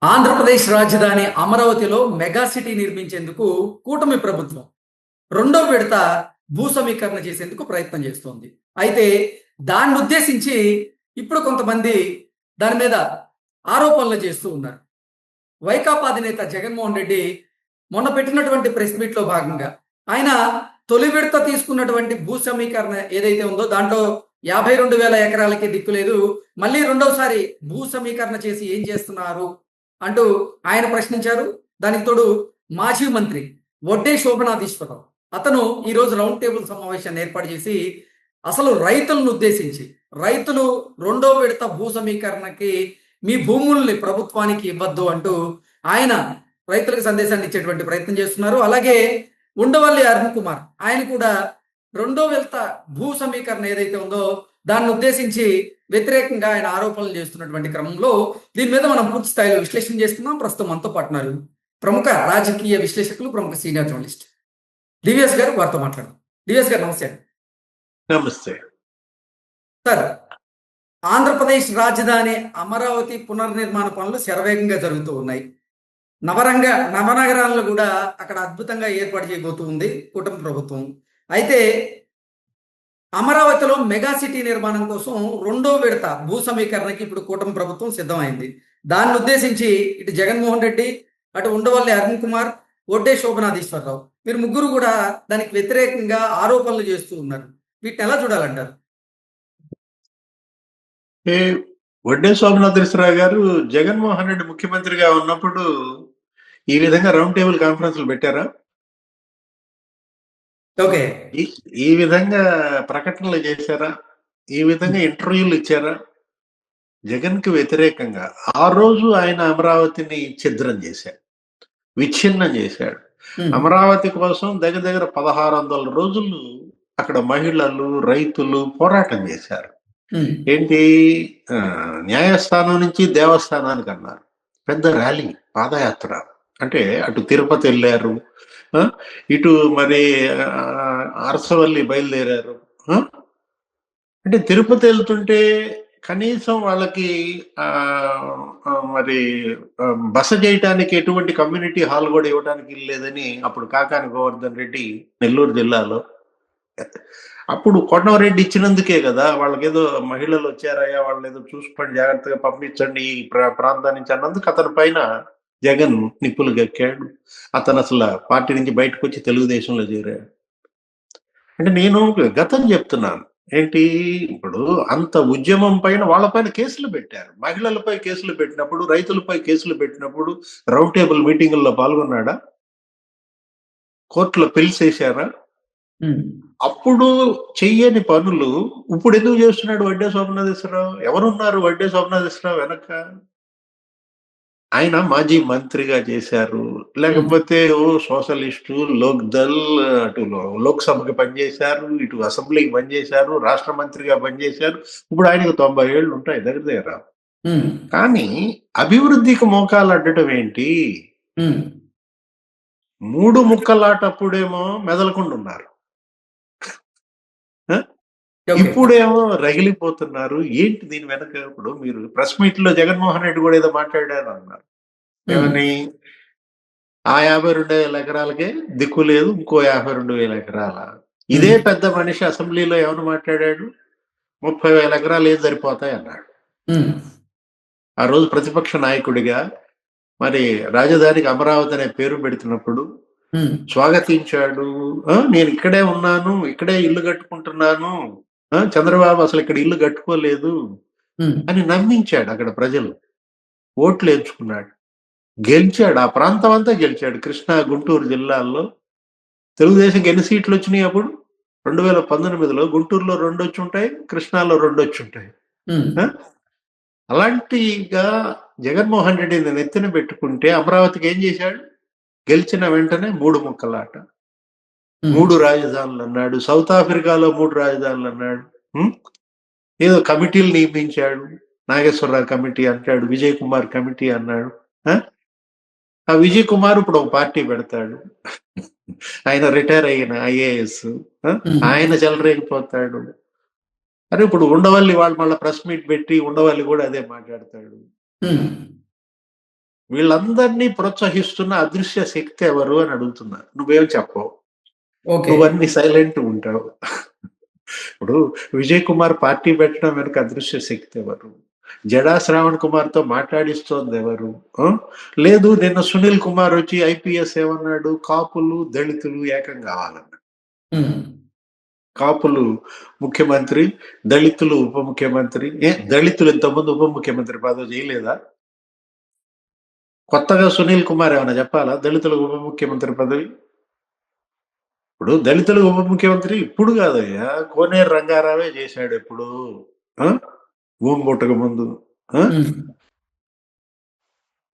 ఆంధ్రప్రదేశ్ రాజధాని అమరావతిలో mega city నిర్మించేందుకు కూటమి ప్రభుత్వం రెండో విడత భూ సమీకరణ చేసేందుకు ప్రయత్నం చేస్తోంది. అయితే దాన్ని ఉద్దేశించి ఇప్పుడు కొంతమంది దాని మీద ఆరోపణలు చేస్తూ ఉన్నారు. వైకాపా అధినేత జగన్మోహన్ రెడ్డి మొన్న పెట్టినటువంటి ప్రెస్ మీట్ లో భాగంగా ఆయన తొలి విడత తీసుకున్నటువంటి భూ సమీకరణ ఏదైతే ఉందో దాంట్లో 52,000 ఎకరాలకి దిక్కులేదు. మళ్ళీ రెండోసారి భూ సమీకరణ చేసి ఏం చేస్తున్నారు అంటూ ఆయన ప్రశ్నించారు. దానికి తోడు మాజీ మంత్రి వడ్డే శోభనాధీశ్వరరావు అతను ఈరోజు రౌండ్ టేబుల్ సమావేశాన్ని ఏర్పాటు చేసి అసలు రైతులను ఉద్దేశించి రైతులు రెండో విడత భూ సమీకరణకి మీ భూముల్ని ప్రభుత్వానికి ఇవ్వద్దు అంటూ ఆయన రైతులకు సందేశాన్ని ఇచ్చేటువంటి ప్రయత్నం చేస్తున్నారు. అలాగే ఉండవల్లి అరుణ్ కుమార్ ఆయన కూడా రెండో విడత భూ సమీకరణ ఏదైతే ఉందో దాన్ని ఉద్దేశించి వ్యతిరేకంగా ఆయన ఆరోపణలు చేస్తున్నటువంటి క్రమంలో దీని మీద మనం పూర్తి స్థాయిలో విశ్లేషణ చేస్తున్నాం. ప్రస్తుతం మనతో పాటున్నారు ప్రముఖ రాజకీయ విశ్లేషకులు, ప్రముఖ సీనియర్ జర్నలిస్ట్ డివిఎస్ గారు. వారితో మాట్లాడదాం. డివిఎస్ గారు నమస్తే. నమస్తే సార్, ఆంధ్రప్రదేశ్ రాజధాని అమరావతి పునర్నిర్మాణ పనులు శరవేగంగా జరుగుతూ ఉన్నాయి. నవనగరాలను కూడా అక్కడ అద్భుతంగా ఏర్పాటు చేయబోతూ ఉంది కూటమి ప్రభుత్వం. అయితే అమరావతిలో మెగా సిటీ నిర్మాణం కోసం రెండో విడత భూ సమీకరణకి ఇప్పుడు కూటమి ప్రభుత్వం సిద్ధమైంది. దాన్ని ఉద్దేశించి ఇటు జగన్మోహన్ రెడ్డి, అటు ఉండవల్లి అరుణ్ కుమార్, వడ్డే శోభనాధీశ్వరరావు వీరు ముగ్గురు కూడా దానికి వ్యతిరేకంగా ఆరోపణలు చేస్తూ ఉన్నారు. వీటిని ఎలా చూడాలంటారు? వడ్డే శోభనాధీశ్వరరావు గారు జగన్మోహన్ రెడ్డి ముఖ్యమంత్రిగా ఉన్నప్పుడు ఈ విధంగా రౌండ్ టేబుల్ కాన్ఫరెన్స్లు పెట్టారా? ఓకే. ఈ విధంగా ప్రకటనలు చేశారా? ఈ విధంగా ఇంటర్వ్యూలు ఇచ్చారా? జగన్ కి వ్యతిరేకంగా ఆ రోజు ఆయన అమరావతిని ఛిద్రం చేశాడు, విచ్ఛిన్నం చేశాడు. అమరావతి కోసం దగ్గర దగ్గర 1600 రోజులు అక్కడ మహిళలు, రైతులు పోరాటం చేశారు. ఏంటి, న్యాయస్థానం నుంచి దేవస్థానానికి అన్నారు. పెద్ద ర్యాలీ, పాదయాత్ర. అంటే అటు తిరుపతి వెళ్ళారు, ఇటు మరి అరసవల్లి బయలుదేరారు. అంటే తిరుపతి వెళ్తుంటే కనీసం వాళ్ళకి మరి బస చేయటానికి ఎటువంటి కమ్యూనిటీ హాల్ కూడా ఇవ్వడానికి లేదని అప్పుడు కాకాని గోవర్ధన్ రెడ్డి నెల్లూరు జిల్లాలో, అప్పుడు కొండవరెడ్డి ఇచ్చినందుకే కదా వాళ్ళకి ఏదో మహిళలు వచ్చారయ్యా వాళ్ళని ఏదో చూసుకోండి, జాగ్రత్తగా పంపించండి ఈ ప్రాంతం నుంచి అన్నందుకు అతని పైన జగన్ నిప్పులు గక్కాడు. అతను అసలు పార్టీ నుంచి బయటకు వచ్చి తెలుగుదేశంలో చేరాడు. అంటే నేను గతం చెప్తున్నాను ఏంటి, ఇప్పుడు అంత ఉద్యమం పైన వాళ్ళపైన కేసులు పెట్టారు. మహిళలపై కేసులు పెట్టినప్పుడు, రైతులపై కేసులు పెట్టినప్పుడు రౌండ్ టేబుల్ మీటింగుల్లో పాల్గొన్నాడా? కోర్టులో పిలిచేశారా? అప్పుడు చెయ్యని పనులు ఇప్పుడు ఎందుకు చేస్తున్నాడు వడ్డే శోభనాధీశ్వరరావు? ఎవరున్నారు వడ్డే శోభనాధీశ్వరరావు వెనక? ఆయన మాజీ మంత్రిగా చేశారు, లేకపోతే సోషలిస్టు, లోక్దల్, అటు లోక్సభకి పనిచేశారు, ఇటు అసెంబ్లీకి పనిచేశారు, రాష్ట్ర మంత్రిగా పనిచేశారు. ఇప్పుడు ఆయనకు 90 ఏళ్ళు ఉంటాయి దగ్గర దగ్గర. కానీ అభివృద్ధికి మోకాలు అడ్డటం ఏంటి? 3 ముక్కలాటప్పుడేమో మెదలకుండా ఉన్నారు, ఇప్పుడేమో రగిలిపోతున్నారు. ఏంటి దీని వెనక? ఇప్పుడు మీరు ప్రెస్ మీట్ లో జగన్మోహన్ రెడ్డి కూడా ఏదో మాట్లాడారు అన్నారు. ఏమని, ఆ 52,000 ఎకరాలకే దిక్కు లేదు, ఇంకో 52,000 ఎకరాల. ఇదే పెద్ద మనిషి అసెంబ్లీలో ఏమని మాట్లాడాడు? 30,000 ఎకరాలు ఏం సరిపోతాయి అన్నాడు. ఆ రోజు ప్రతిపక్ష నాయకుడిగా మరి రాజధానికి అమరావతి అనే పేరు పెడుతున్నప్పుడు స్వాగతించాడు. నేను ఇక్కడే ఉన్నాను, ఇక్కడే ఇల్లు కట్టుకుంటున్నాను, చంద్రబాబు అసలు ఇక్కడ ఇల్లు కట్టుకోలేదు అని నమ్మించాడు. అక్కడ ప్రజలు ఓట్లు ఎంచుకున్నాడు, గెలిచాడు. ఆ ప్రాంతం అంతా గెలిచాడు. కృష్ణా, గుంటూరు జిల్లాల్లో తెలుగుదేశం ఎన్ని సీట్లు వచ్చినాయి అప్పుడు? 2019లో గుంటూరులో 2 వచ్చి ఉంటాయి, కృష్ణాలో 2 వచ్చి ఉంటాయి. అలాంటిగా జగన్మోహన్ రెడ్డిని నెత్తిన పెట్టుకుంటే అమరావతికి ఏం చేశాడు? గెలిచిన వెంటనే 3 ముక్కలాట, 3 రాజధానులు అన్నాడు. సౌత్ ఆఫ్రికాలో 3 రాజధానులు అన్నాడు. ఏదో కమిటీలు నియమించాడు, నాగేశ్వరరావు కమిటీ అంటాడు, విజయ్ కుమార్ కమిటీ అన్నాడు. ఆ విజయ్ కుమార్ ఇప్పుడు ఒక పార్టీ పెడతాడు, ఆయన రిటైర్ అయిన IAS, ఆయన చెలరేగిపోతాడు. అరే ఇప్పుడు ఉండవల్లి వాళ్ళు మళ్ళీ ప్రెస్ మీట్ పెట్టి ఉండవల్లి కూడా అదే మాట్లాడతాడు. వీళ్ళందరినీ ప్రోత్సహిస్తున్న అదృశ్య శక్తి ఎవరు అని అడుగుతున్నా. నువ్వేం చెప్పవు. ఓకే. నువ్వన్నీ సైలెంట్ ఉంటావు. ఇప్పుడు విజయ్ కుమార్ పార్టీ పెట్టడం వెనుక అదృశ్య శక్తి ఎవరు? జడా శ్రావణ్ కుమార్‌తో మాట్లాడిస్తోంది ఎవరు? ఆ! లేదు నిన్న సునీల్ కుమార్ వచ్చి ఐపీఎస్ ఏమన్నాడు? కాపులు, దళితులు ఏకం కావాలన్నాడు. హ్మ్. కాపులు ముఖ్యమంత్రి, దళితులు ఉప ముఖ్యమంత్రి. దళితులు ఇంతకుముందు ఉప ముఖ్యమంత్రి పదవి చేయలేదా? కొత్తగా సునీల్ కుమార్ ఏమన్నా చెప్పాలా దళితులకు ఉప ముఖ్యమంత్రి పదవి? ఇప్పుడు దళితులకు ఉప ముఖ్యమంత్రి ఇప్పుడు కాదయ్యా, కోనేరు రంగారావే చేశాడు ఎప్పుడు. ఆ! భూమి పుట్టక ముందు. ఆ! హ్మ్.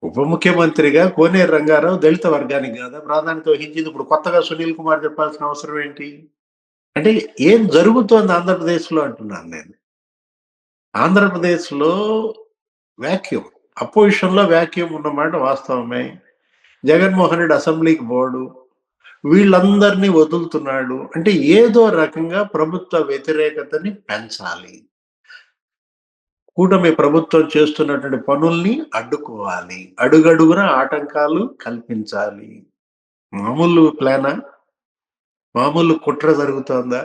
ఉప ముఖ్యమంత్రిగా కోనేరు రంగారావు దళిత వర్గానికి కాదా ప్రాధాన్యత వహించింది. ఇప్పుడు కొత్తగా సునీల్ కుమార్ చెప్పాల్సిన అవసరం ఏంటి? అంటే ఏం జరుగుతోంది ఆంధ్రప్రదేశ్‌లో అంటున్నాను నేను. ఆంధ్రప్రదేశ్‌లో వాక్యూమ్. అపోజిషన్‌లో వాక్యూమ్ ఉన్నమాట వాస్తవమే. జగన్మోహన్ రెడ్డి అసెంబ్లీకి పోడు. వీళ్ళందరినీ వదులుతున్నాడు. అంటే ఏదో రకంగా ప్రభుత్వ వ్యతిరేకతని పెంచాలి. కూటమి ప్రభుత్వం చేస్తున్నటువంటి పనుల్ని అడ్డుకోవాలి. అడుగడుగున ఆటంకాలు కల్పించాలి. మామూలు ప్లానా? మామూలు కుట్ర జరుగుతోందా?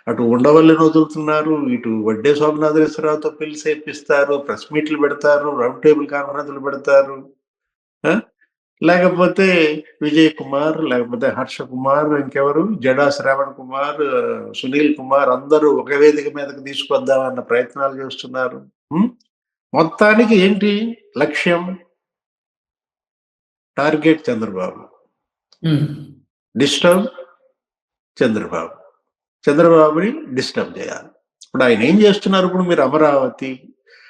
అటు ఉండవల్లిని వదులుతున్నారు. ఇటు వడ్డే సోమనాథేశ్వరరావుతో పిలిసేపిస్తారు. ప్రెస్ మీట్లు పెడతారు. రౌండ్ టేబుల్ కాన్ఫరెన్స్‌లు పెడతారు. ఆ! లేకపోతే విజయ్ కుమార్, లేకపోతే హర్ష కుమార్, ఇంకెవరు జడా శ్రావణ్ కుమార్, సునీల్ కుమార్ అందరూ ఒక వేదిక మీదకి తీసుకొద్దామన్న ప్రయత్నాలు చేస్తున్నారు. హ్మ్. మొత్తానికి ఏంటి లక్ష్యం? టార్గెట్ చంద్రబాబు. హ్మ్. డిస్టర్బ్ చంద్రబాబు. చంద్రబాబుని డిస్టర్బ్ చేయాలి. ఇప్పుడు ఆయన ఏం చేస్తున్నారు ఇప్పుడు మీరు అమరావతి?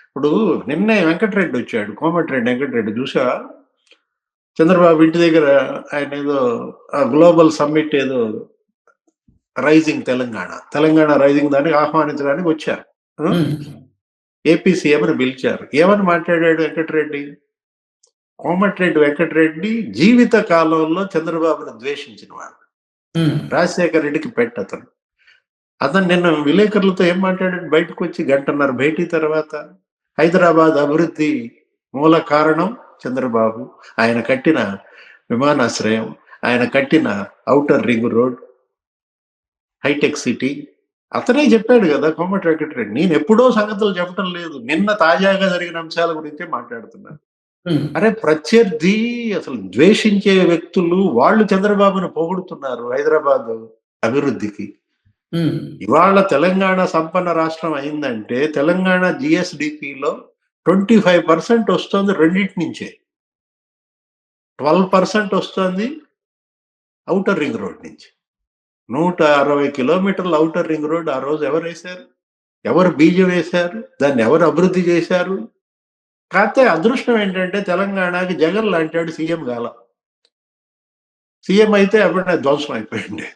ఇప్పుడు నిన్నే వెంకటరెడ్డి వచ్చాడు. కోమటిరెడ్డి వెంకటరెడ్డి చూసావా? చంద్రబాబు ఇంటి దగ్గర ఆయన ఏదో గ్లోబల్ సమ్మిట్ ఏదో రైజింగ్ తెలంగాణ. తెలంగాణ రైజింగ్ దానికి ఆహ్వానించడానికి వచ్చారు. ఆ! హ్మ్. ఏపీ సీఎంని పిలిచారు. ఏమని మాట్లాడాడు వెంకటరెడ్డి? కోమటిరెడ్డి వెంకటరెడ్డి జీవిత కాలంలో చంద్రబాబును ద్వేషించినవాడు. హ్మ్. రాజశేఖర రెడ్డికి పెట్టతను. అతను నిన్న విలేకరులతో ఏం మాట్లాడాడు బయటకొచ్చి గంటన్నర భేటీ తర్వాత? హైదరాబాద్ అభివృద్ధి మూల కారణం చంద్రబాబు. ఆయన కట్టిన విమానాశ్రయం, ఆయన కట్టిన ఔటర్ రింగ్ రోడ్, హైటెక్ సిటీ. అతనే చెప్పాడు గదా! కోమటి వెంకటరెడ్డి. నేనెప్పుడో సంగతులు చెప్పటం లేదు. నిన్న తాజాగా జరిగిన అంశాల గురించే మాట్లాడుతున్నాను. హ్మ్. అరే! ప్రత్యర్థి అసలు ద్వేషించే వ్యక్తులు వాళ్ళు చంద్రబాబును పొగుడుతున్నారు హైదరాబాదు అభివృద్ధికి. హ్మ్. ఇవాళ తెలంగాణ సంపన్న రాష్ట్రం అయిందంటే తెలంగాణ జీఎస్‌డిపిలో 25% వస్తోంది రెండిటి నుంచే. 12% వస్తోంది ఔటర్ రింగ్ రోడ్ నుంచి. 160 కిలోమీటర్ల ఔటర్ రింగ్ రోడ్ ఆ రోజు ఎవరేశారు? ఎవరు బీజం వేశారు? దాన్ని ఎవరు అభివృద్ధి చేశారు? కాతే అదృష్టం ఏంటంటే తెలంగాణకి జగన్ లాంటోడు సీఎం గాల. సీఎం అయితే ఎమ్మటే ధ్వంసం అయిపోయింది.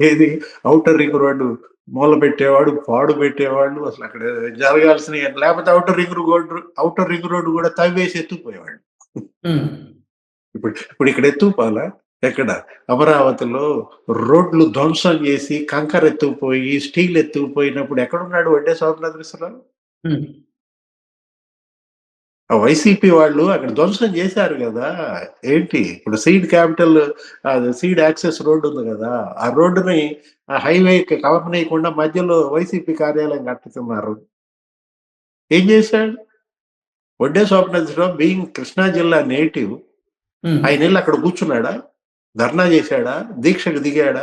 ఏది ఔటర్ రింగ్ రోడ్డు మొదలుపెట్టేవాడు, పాడు పెట్టేవాళ్ళు అసలక్కడ జరగాల్సినయి లేకపోతే ఔటర్ రింగ్ రోడ్డు కూడా తవ్వేసి ఎత్తుకుపోయేవాళ్ళు. హ్మ్. ఇప్పుడు ఇక్కడ ఎత్తుకుపోవాలా? ఎక్కడ? అమరావతిలో రోడ్లు ధ్వంసం చేసి, కంకర ఎత్తుకుపోయి, స్టీల్ ఎత్తుకుపోయినప్పుడు ఎక్కడున్నాడు వడ్డే సోమనాథేశ్వరరావు? హ్మ్. ఆ వైసీపీ వాళ్ళు అక్కడ ధ్వంసం చేశారు గదా! ఏంటి ఇప్పుడు సీడ్ క్యాపిటల్ అది సీడ్ యాక్సెస్ రోడ్ ఉంది గదా! ఆ రోడ్డుని ఆ హైవేకి కలపనీయకుండా మధ్యలో వైసీపీ కార్యాలయం కట్టుతున్నారు. ఏం చేశాడు? వడ్డే స్వప్నేశ్వరరావు బీయింగ్ కృష్ణా జిల్లా నేటివ్ హ్మ్. ఆయనెళ్లి అక్కడ కూర్చున్నాడా? ధర్నా చేశాడా? దీక్షకు దిగాడా?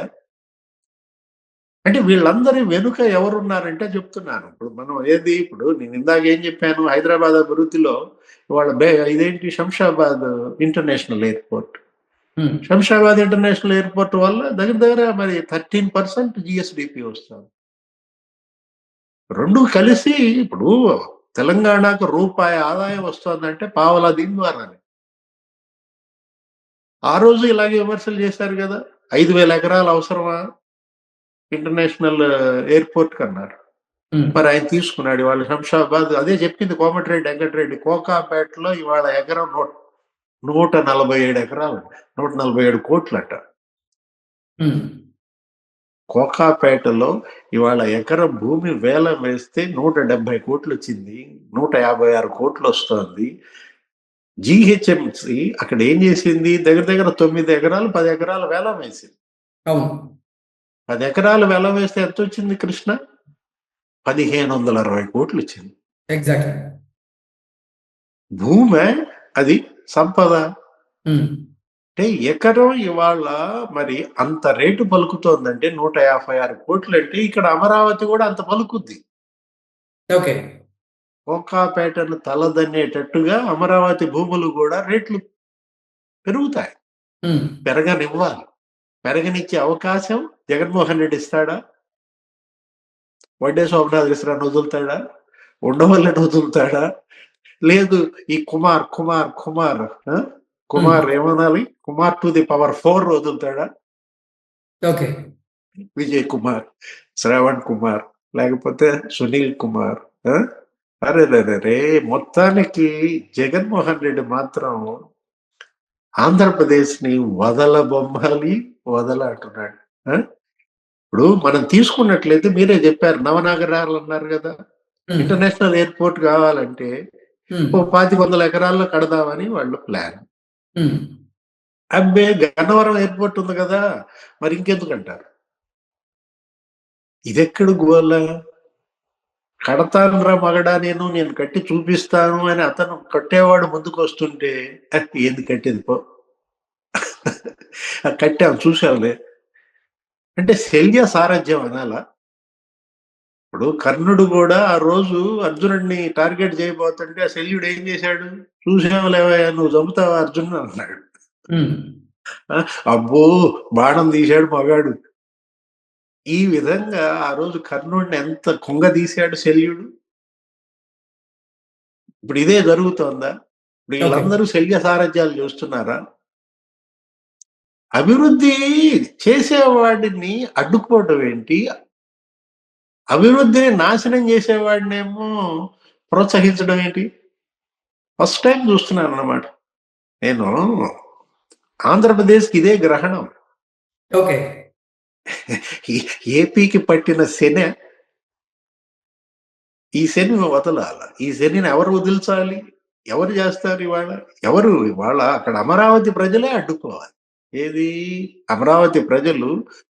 అంటే వీళ్ళందరి వెనుక ఎవరున్నారంటే చెప్తున్నాను. ఇప్పుడు మనం ఏది ఇప్పుడు నేను ఇందాక ఏం చెప్పాను హైదరాబాద్ అభివృద్ధిలో ఇవాళ ఇదేంటి శంషాబాద్ ఇంటర్నేషనల్ ఎయిర్‌పోర్ట్. హ్మ్. శంషాబాద్ ఇంటర్నేషనల్ ఎయిర్‌పోర్ట్ వల్ల దగ్గర దగ్గర మరి 13% జీఎస్‌డీపీ వస్తుంది. 2 కలిసి ఇప్పుడు తెలంగాణకు రూపాయి ఆదాయం వస్తోందంటే పావలా దీని ద్వారానే. ఆ రోజు ఇలాగే విమర్శలు చేశారు గదా! 5,000 ఎకరాలు అవసరమా ఇంటర్నేషనల్ ఎయిర్‌పోర్ట్‌కన్నారు. హ్మ్. మరి ఆయన తీసుకున్నాడు. ఇవాళ శంషాబాద్ అదే చెప్పింది కోమటిరెడ్డి వెంకటరెడ్డి. కోకాపేటలో ఇవాళ ఎకరం 147 ఎకరాలు. 147 కోట్లట. హ్మ్. కోకాపేటలో ఇవాళ ఎకరం భూమి వేలం వేస్తే 170 కోట్లొచ్చింది. 156 కోట్లొస్తోంది. జీహెచ్ఎంసి అక్కడ ఏం చేసింది? దగ్గర దగ్గర 9 ఎకరాలు 10 ఎకరాల వేలం వేసింది. అవును. 10 ఎకరాలు వేలం వేస్తే ఎంత వచ్చింది కృష్ణ? 1560 కోట్లు వచ్చింది. ఎగ్జాక్ట్లీ. భూమే అది సంపద. ఉమ్. అంటే ఎకరం ఇవాళ మరి అంత రేటు పలుకుతోందంటే 156 కోట్లు అంటే ఇక్కడ అమరావతి కూడా అంత పలుకుద్ది. ఓకే. కోకాపేటను తలదన్నేటట్టుగా అమరావతి భూములు కూడా రేట్లు పెరుగుతాయి. ఉమ్. పెరగనివ్వాలి. పెరగనిచ్చే అవకాశం జగన్మోహన్ రెడ్డి ఇస్తాడా? వడ్డే సోమనాథేశ్వరాన్ని వదులుతాడా? ఉండవల్లిని వదులుతాడా? లేదు ఈ కుమార్ ఏమనాలి? కుమార్ టు ది పవర్ 4 వదులుతాడా? ఓకే. విజయ్ కుమార్, శ్రవణ్ కుమార్, లేకపోతే సునీల్ కుమార్. అరే మొత్తానికి జగన్మోహన్ రెడ్డి మాత్రం ఆంధ్రప్రదేశ్ ని వదలబొమ్మాలి అంటున్నాడు. ఇప్పుడు మనం తీసుకున్నట్లయితే మీరే చెప్పారు, నవనగరాలు అన్నారు కదా. ఉమ్. ఇంటర్నేషనల్ ఎయిర్పోర్ట్ కావాలంటే ఉమ్. 2500 ఎకరాల్లో కడదామని వాళ్ళు ప్లాన్. ఉమ్. అబ్బే గన్నవరం ఎయిర్పోర్ట్ ఉంది కదా, మరి ఇంకెందుకు అంటారు? ఇదెక్కడ గోల? కడతానురా మగడా, నేను కట్టి చూపిస్తాను అని అతను కట్టేవాడు ముందుకు వస్తుంటే ఏంది కట్టేది పో కట్టాం చూసావులే అంటే శల్య సారథ్యం అనాలా? ఇప్పుడు కర్ణుడు కూడా ఆ రోజు అర్జునుడిని టార్గెట్ చేయబోతుంటే ఆ శల్యుడు ఏం చేశాడు? చూసావులేవయ్యా, నువ్వు చంపుతావా అర్జునుడు అన్నాడు. ఉమ్. అబ్బో బాణం తీశాడు మగాడు. ఈ విధంగా ఆ రోజు కర్ణుడిని ఎంత కుంగదీశాడు శల్యుడు. ఇప్పుడు ఇదే జరుగుతోందా? ఇప్పుడు వీళ్ళందరూ శల్య సారథ్యాలు చూస్తున్నారా? అభివృద్ధి చేసేవాడిని అడ్డుకోవడం ఏంటి? అభివృద్ధిని నాశనం చేసేవాడినేమో ప్రోత్సహించడం ఏంటి? ఫస్ట్ టైం చూస్తున్నాను అన్నమాట నేను. ఆంధ్రప్రదేశ్కి ఇదే గ్రహణం. ఓకే. ఏపీకి పట్టిన శని. ఈ శనిని వదలాల. ఈ శనిని ఎవరు వదిల్చాలి? ఎవరు చేస్తారు ఇవాళ? ఎవరు ఇవాళ? అక్కడ అమరావతి ప్రజలే అడ్డుకోవాలి. ఏది? అమరావతి ప్రజలు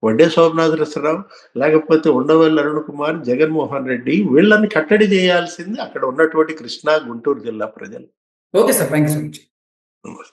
వడ్డే సోమనాథరావు, లేకపోతే ఉండవల్లి అరుణ్ కుమార్, జగన్మోహన్ రెడ్డి వీళ్ళని కట్టడి చేయాల్సింది అక్కడ ఉన్నటువంటి కృష్ణా, గుంటూరు జిల్లా ప్రజలు. Okay sir. Thank you so much.